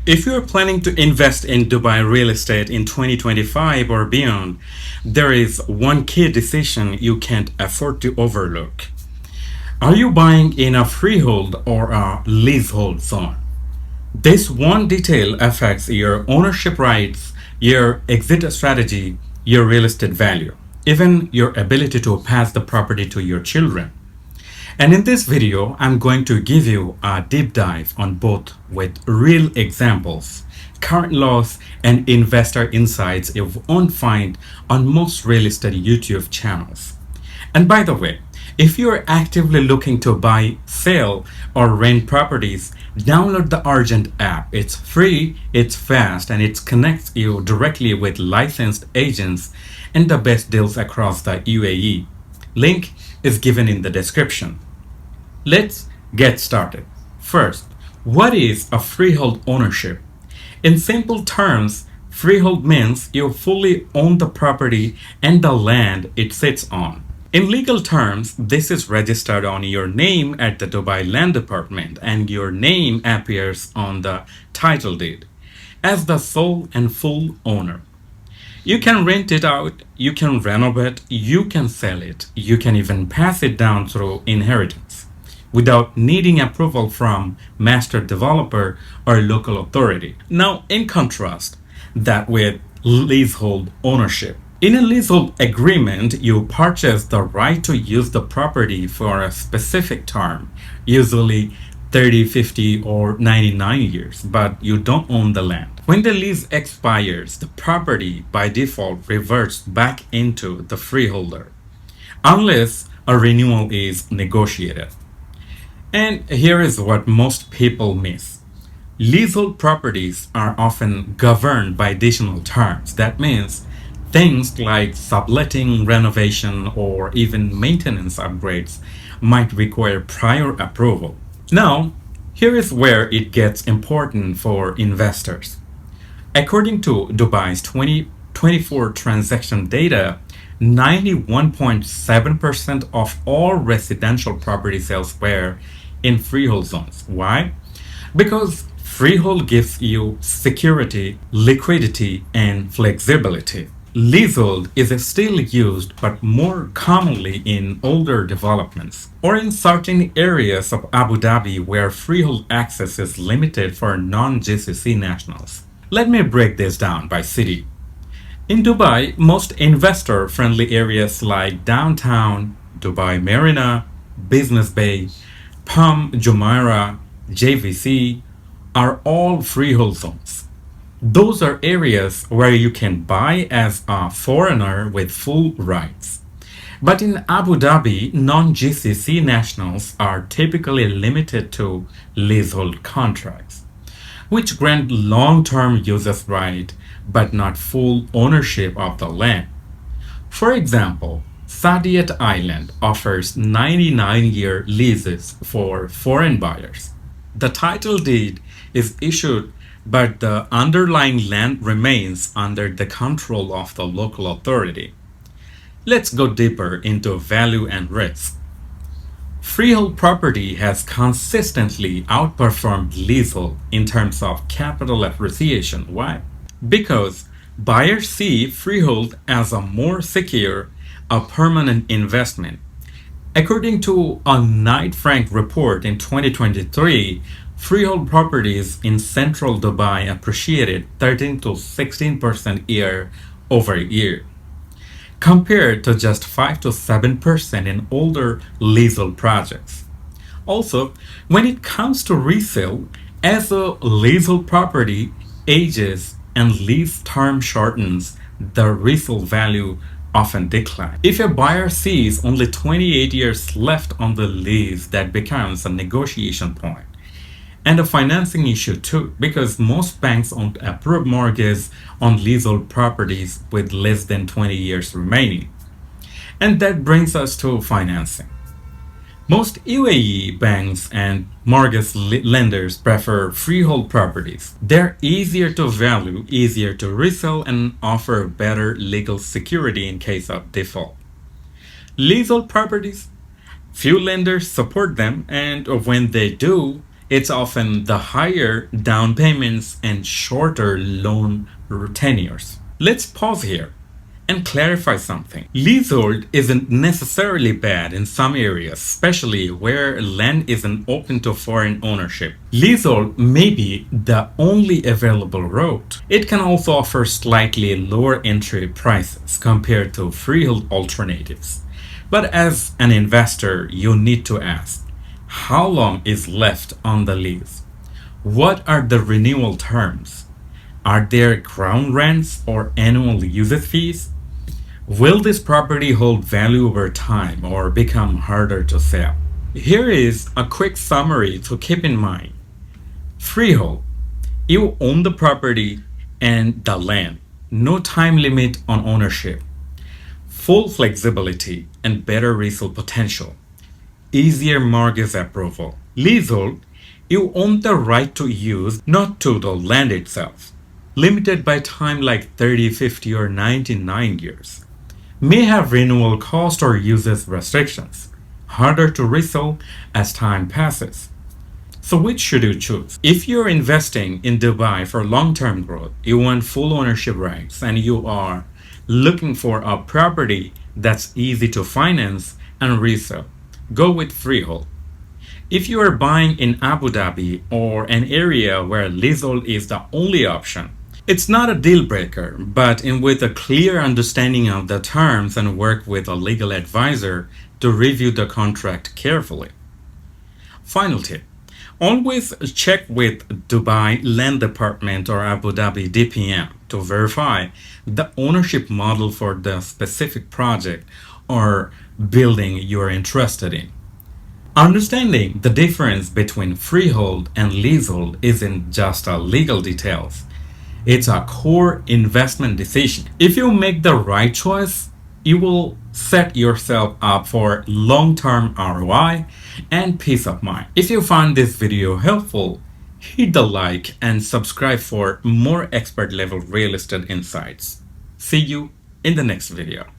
If you're planning to invest in Dubai real estate in 2025 or beyond, there is one key decision you can't afford to overlook. Are you buying in a freehold or a leasehold zone? This one detail affects your ownership rights, your exit strategy, your real estate value, even your ability to pass the property to your children. And in this video, I'm going to give you a deep dive on both with real examples, current laws, and investor insights you won't find on most real estate YouTube channels. And by the way, if you're actively looking to buy, sell, or rent properties, download the Urgent app. It's free, it's fast, and it connects you directly with licensed agents and the best deals across the UAE. Link is given in the description. Let's get started. First, what is a freehold ownership? In simple terms, freehold means you fully own the property and the land it sits on. In legal terms, this is registered on your name at the Dubai Land Department and your name appears on the title deed as the sole and full owner. You can rent it out, you can renovate, you can sell it, you can even pass it down through inheritance without needing approval from master developer or local authority. Now, in contrast, that with leasehold ownership. In a leasehold agreement, you purchase the right to use the property for a specific term, usually 30, 50, or 99 years, but you don't own the land. When the lease expires, the property by default reverts back into the freeholder, unless a renewal is negotiated. And here is what most people miss. Leasehold properties are often governed by additional terms. That means things like subletting, renovation, or even maintenance upgrades might require prior approval. Now, here is where it gets important for investors. According to Dubai's 2024 transaction data, 91.7% of all residential property sales were in freehold zones. Why? Because freehold gives you security, liquidity, and flexibility. Leasehold is still used, but more commonly in older developments or in certain areas of Abu Dhabi where freehold access is limited for non-GCC nationals. Let me break this down by city. In Dubai, most investor-friendly areas like downtown, Dubai Marina, Business Bay, Palm Jumeirah, JVC are all freehold zones. Those are areas where you can buy as a foreigner with full rights. But in Abu Dhabi, non-GCC nationals are typically limited to leasehold contracts, which grant long-term users right but not full ownership of the land. For example, Saadiyat Island offers 99-year leases for foreign buyers. The title deed is issued, but the underlying land remains under the control of the local authority. Let's go deeper into value and risk. Freehold property has consistently outperformed leasehold in terms of capital appreciation. Why? Because buyers see freehold as a more secure, a permanent investment. According to a Knight Frank report in 2023, freehold properties in central Dubai appreciated 13 to 16% year over year, compared to just 5 to 7% in older leasehold projects. Also, when it comes to resale, as a leasehold property ages and lease term shortens, the resale value often declines. If a buyer sees only 28 years left on the lease, that becomes a negotiation point. And a financing issue too, because most banks won't approve mortgages on leasehold properties with less than 20 years remaining. And that brings us to financing. Most UAE banks and mortgage lenders prefer freehold properties. They're easier to value, easier to resell, and offer better legal security in case of default. Leasehold properties, few lenders support them, and when they do, It's often the higher down payments and shorter loan tenures. Let's pause here and clarify something. Leasehold isn't necessarily bad in some areas, especially where land isn't open to foreign ownership. Leasehold may be the only available route. It can also offer slightly lower entry prices compared to freehold alternatives. But as an investor, you need to ask, how long is left on the lease? What are the renewal terms? Are there ground rents or annual usage fees? Will this property hold value over time or become harder to sell? Here is a quick summary to keep in mind. Freehold. You own the property and the land. No time limit on ownership. Full flexibility and better resale potential. Easier mortgage approval. Leasehold. You own the right to use, not to the land itself. Limited by time like 30, 50, or 99 years. May have renewal cost or usage restrictions. Harder to resell as time passes. So which should you choose? If you're investing in Dubai for long-term growth, you want full ownership rights, and you are looking for a property that's easy to finance and resell, go with Freehold. If you are buying in Abu Dhabi or an area where leasehold is the only option, it's not a deal breaker, but with a clear understanding of the terms and work with a legal advisor to review the contract carefully. Final tip. Always check with Dubai Land Department or Abu Dhabi DPM to verify the ownership model for the specific project or building you are interested in. Understanding the difference between freehold and leasehold isn't just a legal details. It's a core investment decision. If you make the right choice, you will set yourself up for long-term ROI and peace of mind. If you found this video helpful, hit the like and subscribe for more expert level real estate insights. See you in the next video.